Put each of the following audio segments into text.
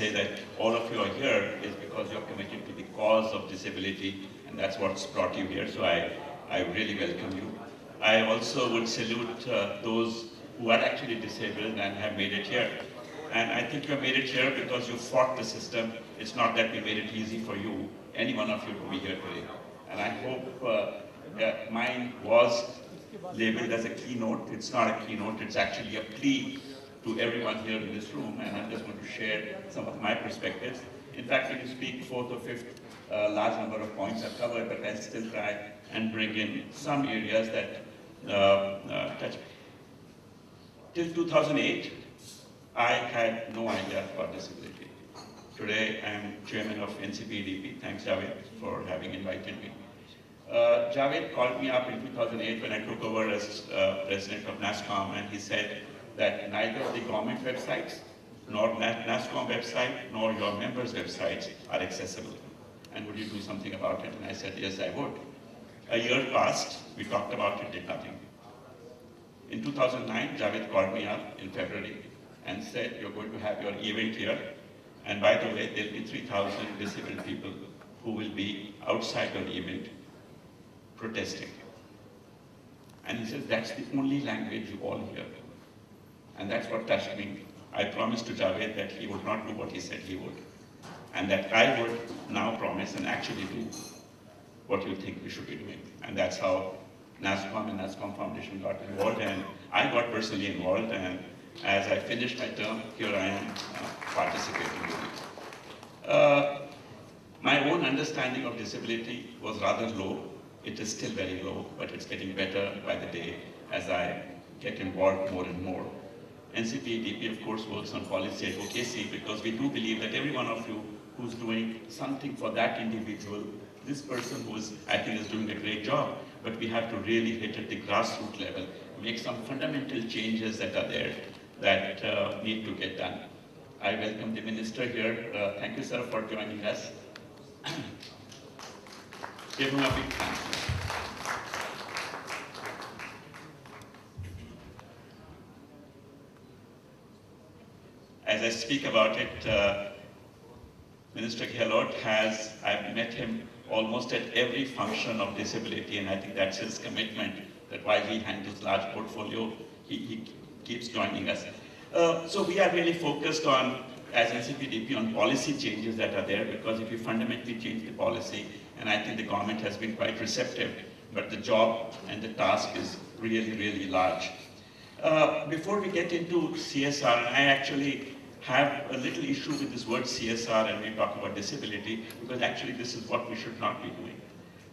say that all of you are here is because you're committed to the cause of disability, and that's what's brought you here, so I really welcome you. I also would salute those who are actually disabled and have made it here. And I think you have made it here because you fought the system. It's not that we made it easy for you, any one of you, to be here today. And I hope mine was labeled as a keynote. It's not a keynote, it's actually a plea to everyone here in this room, and I'm just going to share some of my perspectives. In fact, when you speak fourth or fifth, large number of points are covered, but I'll still try and bring in some areas that touch. Till 2008, I had no idea about disability. Today, I'm chairman of NCPEDP. Thanks, Javed, for having invited me. Javed called me up in 2008 when I took over as president of NASSCOM, and he said that neither the government websites, nor NASSCOM website, nor your members' websites are accessible. And would you do something about it? And I said, yes, I would. A year passed, we talked about it, did nothing. In 2009, Javed called me up in February and said, you're going to have your event here, and by the way, there'll be 3,000 disabled people who will be outside your event protesting. And he says, that's the only language you all hear. And that's what touched me. I promised to Javed that he would not do what he said he would, and that I would now promise and actually do what you think we should be doing. And that's how NASSCOM and NASSCOM Foundation got involved, and I got personally involved, and as I finished my term, here I am participating in it. My own understanding of disability was rather low. It is still very low, but it's getting better by the day as I get involved more and more. NCPEDP, of course, works on policy advocacy because we do believe that every one of you who's doing something for that individual, this person who is, I think, is doing a great job, but we have to really hit at the grassroots level, make some fundamental changes that are there that need to get done. I welcome the minister here. Thank you, sir, for joining us. Give him a big thank you. As I speak about it, Minister Gehlot has, I've met him almost at every function of disability, and I think that's his commitment, that while he handles large portfolio, he keeps joining us. So we are really focused on, as NCPEDP, on policy changes that are there, because if you fundamentally change the policy, and I think the government has been quite receptive, but the job and the task is really, really large. Before we get into CSR, and I actually have a little issue with this word CSR and we talk about disability, because actually this is what we should not be doing.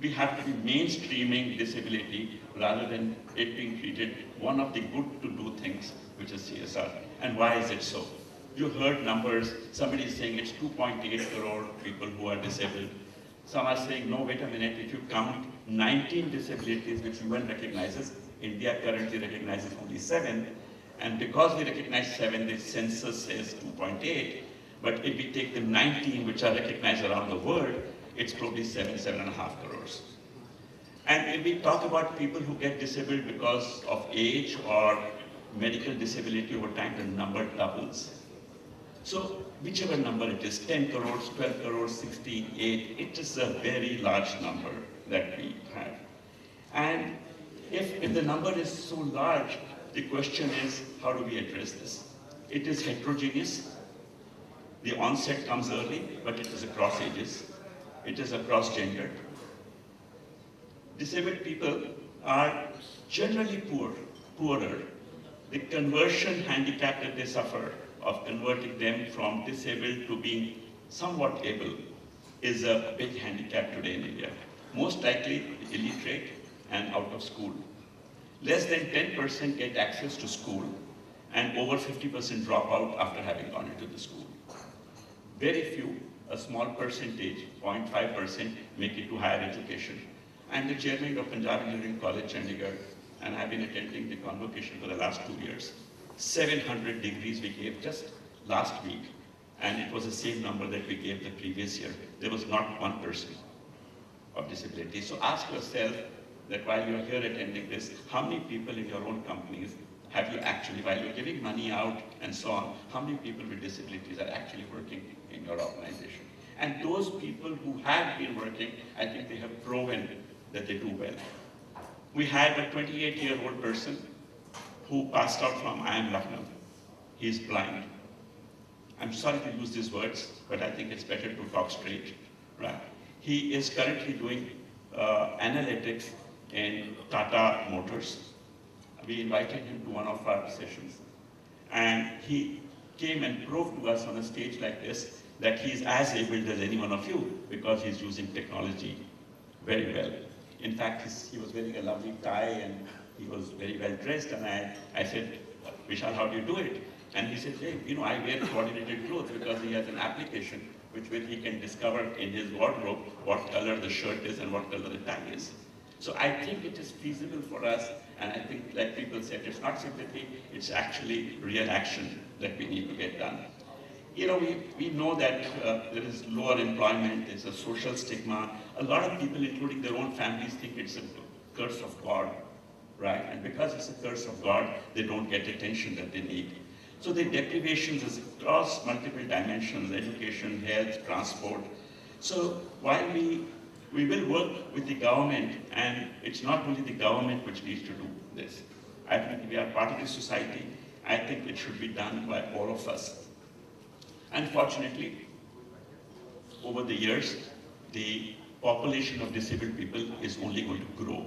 We have to be mainstreaming disability rather than it being treated one of the good to do things, which is CSR. And why is it so? You heard numbers, somebody is saying it's 2.8 crore people who are disabled. Some are saying, no, wait a minute, if you count 19 disabilities which UN recognizes, India currently recognizes only 7, and because we recognize 7, the census says 2.8, but if we take the 19 which are recognized around the world, it's probably 7.5 crores. And if we talk about people who get disabled because of age or medical disability over time, the number doubles. So whichever number it is, 10 crores, 12 crores, 68, it is a very large number that we have. And if the number is so large, the question is, how do we address this? It is heterogeneous. The onset comes early, but it is across ages. It is across gender. Disabled people are generally poorer. The conversion handicap that they suffer of converting them from disabled to being somewhat able is a big handicap today in India. Most likely illiterate and out of school. Less than 10% get access to school, and over 50% drop out after having gone into the school. Very few, a small percentage, 0.5%, make it to higher education. I'm the chairman of Punjab Engineering College, Chandigarh, and I've been attending the convocation for the last 2 years. 700 degrees we gave just last week, and it was the same number that we gave the previous year. There was not one person of disability. So ask yourself that while you're here attending this, how many people in your own companies have you actually, while you're giving money out and so on, how many people with disabilities are actually working in your organization. And those people who have been working, I think they have proven that they do well. We had a 28-year-old person who passed out from IIM Lucknow. He's blind. I'm sorry to use these words, but I think it's better to talk straight, right? He is currently doing analytics in Tata Motors. We invited him to one of our sessions, and he came and proved to us on a stage like this that he's as able as any one of you because he's using technology very well. In fact, he was wearing a lovely tie and he was very well dressed, and I said, Vishal, how do you do it? And he said, hey, you know, I wear coordinated clothes because he has an application which he can discover in his wardrobe what color the shirt is and what color the tie is. So I think it is feasible for us, and I think, like people said, it's not sympathy, it's actually real action that we need to get done. You know, we know that there is lower employment, there's a social stigma. A lot of people, including their own families, think it's a curse of God, right? And because it's a curse of God, they don't get attention that they need. So the deprivations is across multiple dimensions: education, health, transport. So while we will work with the government, and it's not only the government which needs to do this. I think we are part of the society. I think it should be done by all of us. Unfortunately, over the years, the population of disabled people is only going to grow.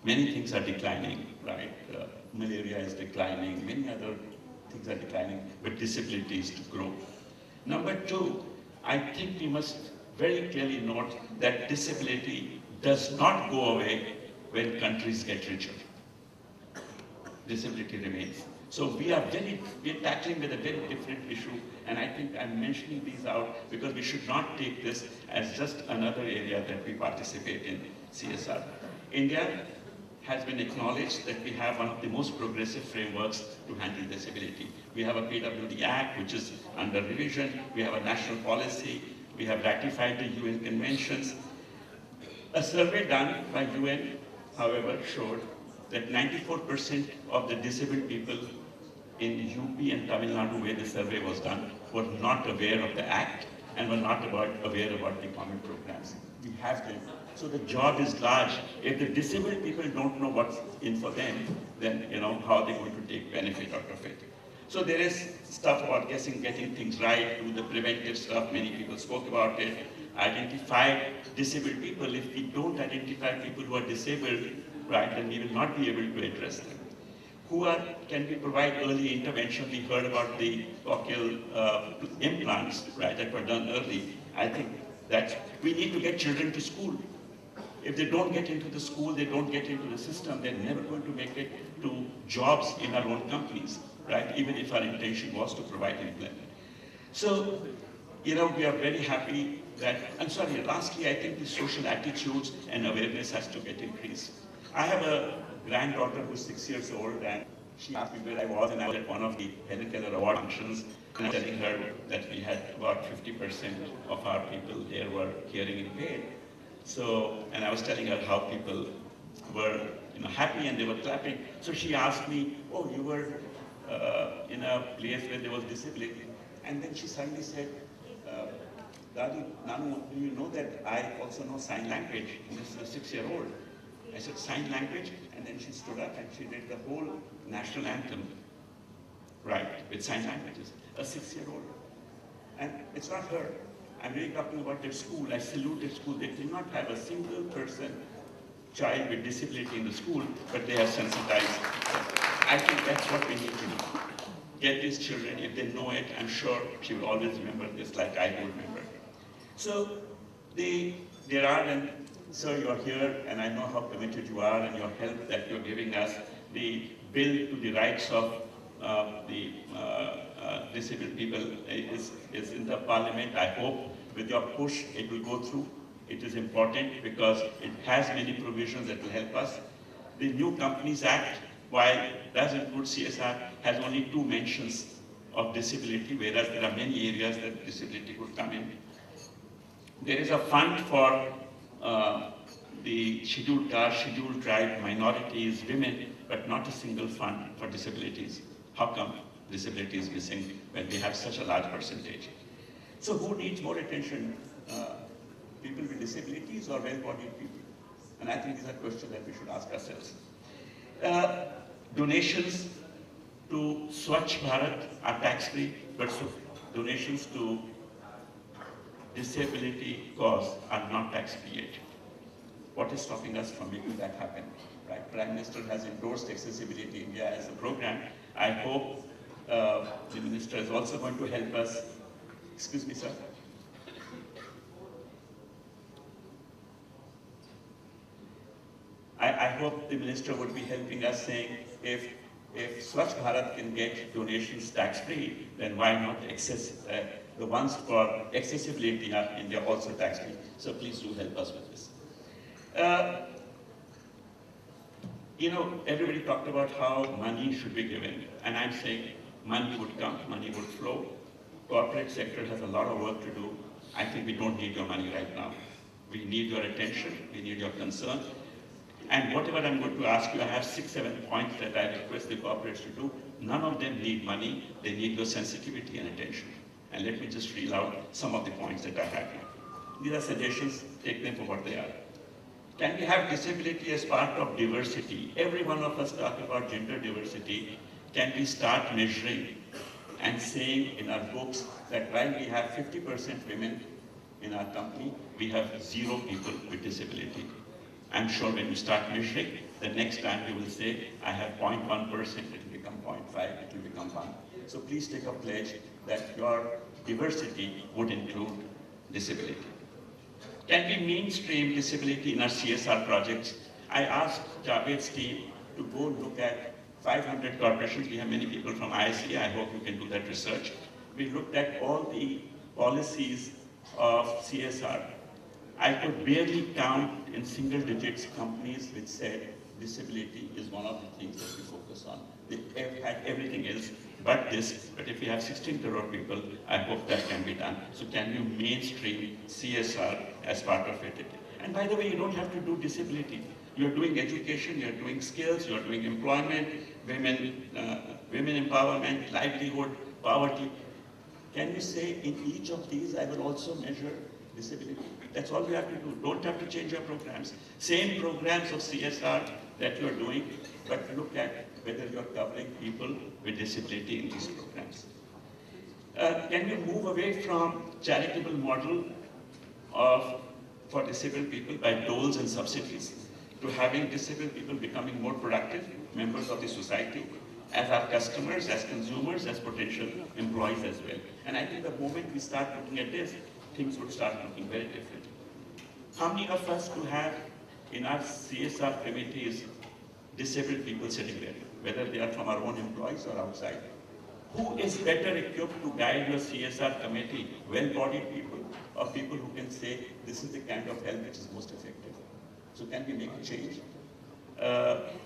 Many things are declining, right? Malaria is declining, many other things are declining, but disability is to grow. Number two, I think we must very clearly note that disability does not go away when countries get richer. Disability remains. So we're tackling with a very different issue, and I think I'm mentioning these out because we should not take this as just another area that we participate in CSR. India has been acknowledged that we have one of the most progressive frameworks to handle disability. We have a PWD Act, which is under revision. We have a national policy. We have ratified the UN conventions. A survey done by UN, however, showed that 94% of the disabled people in UP and Tamil Nadu, where the survey was done, were not aware of the Act and were not aware about the common programs. We have them. So the job is large. If the disabled people don't know what's in for them, then how are they going to take benefit out of it? So there is stuff about getting things right, do the preventive stuff, many people spoke about it, identify disabled people. If we don't identify people who are disabled, right, then we will not be able to address them. Can we provide early intervention? We heard about the cochlear implants, right, that were done early. I think that we need to get children to school. If they don't get into the school, they don't get into the system, they're never going to make it to jobs in our own companies, right? Even if our intention was to provide employment. So, we are very happy that, lastly, I think the social attitudes and awareness has to get increased. I have a granddaughter who's 6 years old, and she asked me where I was, and I was at one of the Helen Keller Award functions, and I was telling her that we had about 50% of our people there were hearing impaired. So, and I was telling her how people were happy and they were clapping. So she asked me, oh, you were in a place where there was disability. And then she suddenly said, Dadu, Nanu, do you know that I also know sign language? And this is a 6-year-old. I said, sign language? And then she stood up and she did the whole national anthem, right, with sign languages, a 6-year-old. And it's not her. I'm really talking about their school. I salute their school. They do not have a single child with disability in the school, but they are sensitized. I think that's what we need to do. Get these children, if they know it, I'm sure she will always remember this like I do remember. So there are, and sir, you're here, and I know how committed you are and your help that you're giving us. The bill to the rights of the disabled people is in the parliament. I hope with your push it will go through. It is important because it has many provisions that will help us. The New Companies Act, while it does include CSR, has only 2 mentions of disability, whereas there are many areas that disability could come in. There is a fund for the scheduled caste, scheduled tribe, minorities, women, but not a single fund for disabilities. How come disability is missing when we have such a large percentage? So who needs more attention? People with disabilities or well-bodied people? And I think these are questions that we should ask ourselves. Donations to Swachh Bharat are tax-free, but donations to disability cause are not tax-free yet. What is stopping us from making that happen? Right? Prime Minister has endorsed Accessibility India as a program. I hope the Minister is also going to help us. Excuse me, sir. I hope the Minister would be helping us saying if Swachh Bharat can get donations tax-free, then why not the ones for accessibility are India also tax-free? So please do help us with this. Everybody talked about how money should be given, and I'm saying money would come, money would flow. Corporate sector has a lot of work to do. I think we don't need your money right now. We need your attention, we need your concern. And whatever I'm going to ask you, I have 6-7 points that I request the corporates to do. None of them need money, they need your sensitivity and attention. And let me just reel out some of the points that I have here. These are suggestions, take them for what they are. Can we have disability as part of diversity? Every one of us talk about gender diversity. Can we start measuring and saying in our books that while we have 50% women in our company, we have 0 people with disability? I'm sure when you start measuring, the next time you will say, I have 0.1%, it will become 0.5, it will become 1. So please take a pledge that your diversity would include disability. Can we mainstream disability in our CSR projects? I asked Javed's team to go look at 500 corporations. We have many people from ISC. I hope you can do that research. We looked at all the policies of CSR. I could barely count in single digits companies which said disability is one of the things that we focus on. They had everything else but this, but if we have 16 crore people, I hope that can be done. So can you mainstream CSR as part of it? And by the way, you don't have to do disability. You're doing education, you're doing skills, you're doing employment, women empowerment, livelihood, poverty. Can you say in each of these I will also measure disability? That's all you have to do. Don't have to change your programs. Same programs of CSR that you're doing, but look at whether you're covering people with disability in these programs. Can we move away from charitable model for disabled people by doles and subsidies to having disabled people becoming more productive members of the society as our customers, as consumers, as potential employees as well? And I think the moment we start looking at this, things would start looking very different. How many of us do have in our CSR committees disabled people sitting there, whether they are from our own employees or outside? Who is better equipped to guide your CSR committee? Well-bodied people or people who can say, this is the kind of help which is most effective? So can we make a change?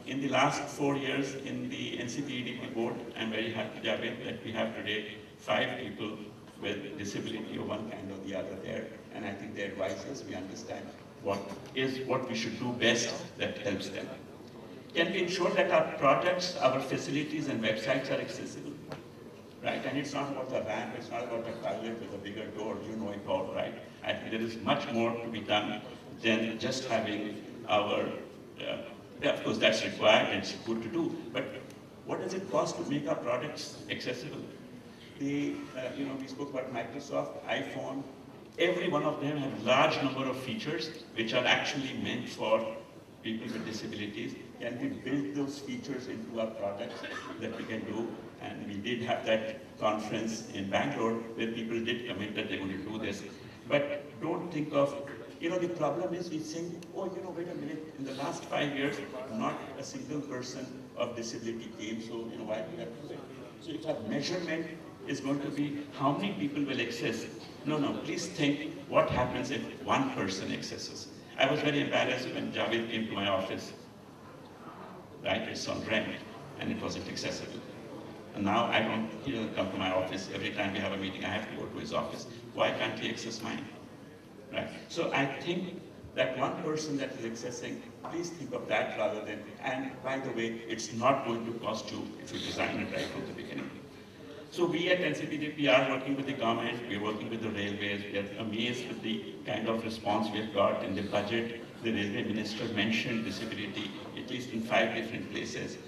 In the last 4 years in the NCPEDP board, I'm very happy, Javed, that we have today 5 people with disability of one kind or the other there. And I think they advise us, we understand what we should do best that helps them. Can we ensure that our products, our facilities and websites are accessible? Right? And it's not about the ramp, it's not about a toilet with a bigger door, you know it all, right? I think there is much more to be done than just having our, of course that's required and it's good to do, but what does it cost to make our products accessible? We spoke about Microsoft, iPhone, every one of them have large number of features which are actually meant for people with disabilities. Can we build those features into our products that we can do? And we did have that conference in Bangalore where people did commit that they're going to do this. But don't think of, the problem is we think, wait a minute, in the last 5 years, not a single person of disability came, so why do we have to do it? So if our measurement is going to be how many people will access, no, please think what happens if one person accesses. I was very embarrassed when Javed came to my office, right, it's on rent, and it wasn't accessible. And now he doesn't come to my office. Every time we have a meeting, I have to go to his office. Why can't he access mine? Right? So I think that one person that is accessing, please think of that rather than, and by the way, it's not going to cost you if you design it right from the beginning. So we at NCPEDP are working with the government, we are working with the railways, we are amazed with the kind of response we have got in the budget. The railway minister mentioned disability, at least in 5 different places.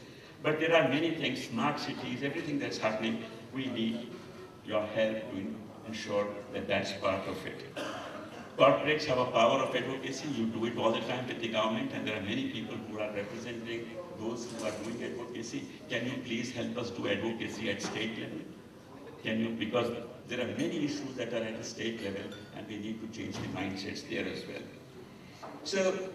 But there are many things, smart cities, everything that's happening, we need your help to ensure that that's part of it. Corporates have a power of advocacy. You do it all the time with the government, and there are many people who are representing those who are doing advocacy. Can you please help us do advocacy at state level? Can you, because there are many issues that are at the state level, and we need to change the mindsets there as well. So,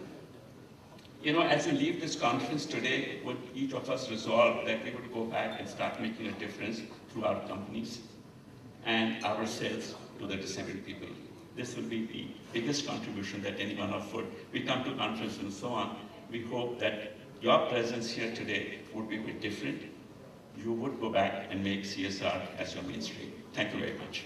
you know, as we leave this conference today, would each of us resolve that we would go back and start making a difference through our companies and ourselves to the disabled people. This will be the biggest contribution that any one of us would. We come to conferences and so on. We hope that your presence here today would be a bit different. You would go back and make CSR as your mainstream. Thank you very much.